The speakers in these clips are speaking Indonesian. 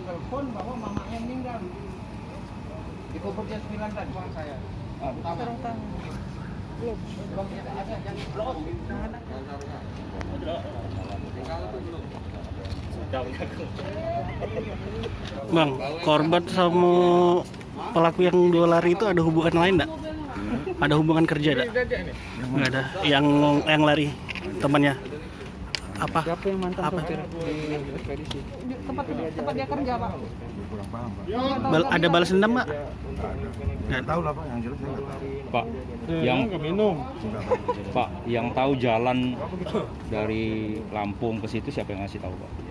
telepon bahwa mamanya meninggal. Dikubur jam 9 tadi uang saya. Sarung tangan. Belum. Ada yang blok. Bang, korban sama pelaku yang dua lari itu ada hubungan lain enggak? Ada hubungan kerja enggak? Enggak ada. Yang lari temannya. Apa? Siapa yang mantan sopir di ekspedisi? Tempat dia kerja, Pak. Kurang paham, Pak. Ada balas dendam nggak? Nggak tahu lah, Pak. Yang jelas saya nggak tahu. Pak, yang Nggak tahu. Pak, yang tahu jalan dari Lampung ke situ siapa yang ngasih tahu, Pak?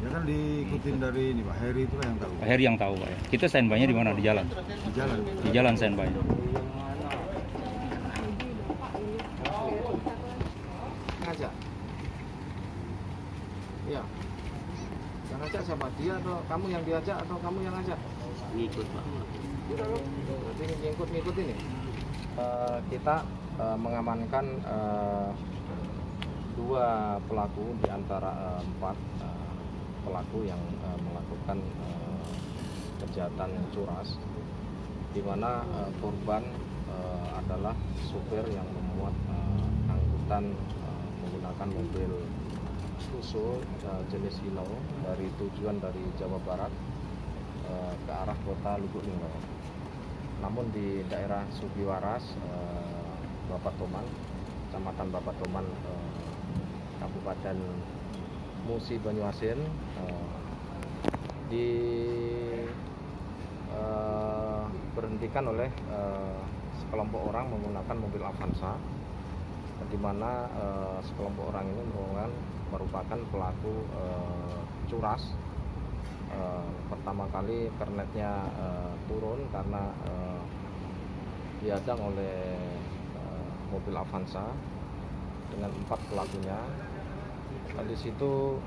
Ya kan diikutin dari ini, Pak. Heri itu yang tahu. Pak Heri yang tahu, Pak ya. Kita standby-nya di mana? Di jalan. Di jalan. Di jalan standby. Ngajak. Iya. Yang ngajak siapa? Dia atau kamu yang diajak atau kamu yang ngajak? Ngikut, Pak. Berarti ngikut ini. Kita mengamankan 2 pelaku di antara 4 pelaku yang melakukan kejahatan curas, di mana korban adalah supir yang memuat angkutan menggunakan mobil Fuso jenis Hino dari tujuan dari Jawa Barat ke arah kota Lubuk Linggau. Namun di daerah Sugiwaras, Bapatoman, Kecamatan Bapatoman, Kabupaten Musi Banyuasin, diberhentikan oleh sekelompok orang menggunakan mobil Avanza, di mana sekelompok orang ini merupakan pelaku curas. Pertama kali kernetnya turun karena dihadang oleh mobil Avanza dengan 4 pelakunya. Di situ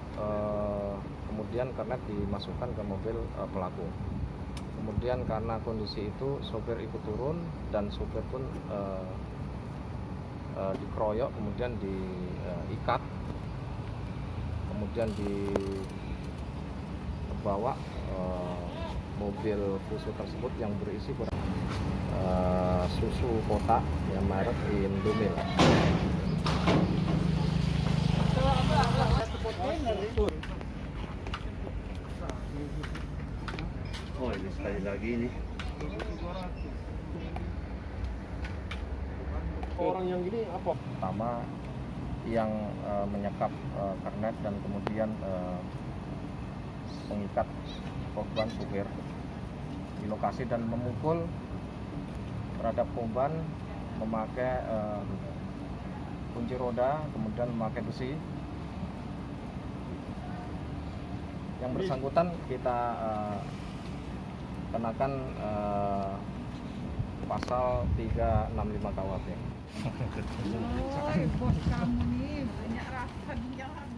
kemudian kernet dimasukkan ke mobil pelaku. Kemudian karena kondisi itu sopir ikut turun dan sopir pun dikeroyok, kemudian diikat, kemudian dibawa mobil Fuso tersebut yang berisi susu kotak yang merek Indomil. Oh, ini sekali lagi nih. Orang yang gini apa? Pertama yang menyekap kernet dan kemudian mengikat korban supir di lokasi dan memukul terhadap korban memakai kunci roda, kemudian memakai besi. Yang bersangkutan kita kenakan pasal 365 KUHP. Oh, bos kamu nih banyak rasa di jalan.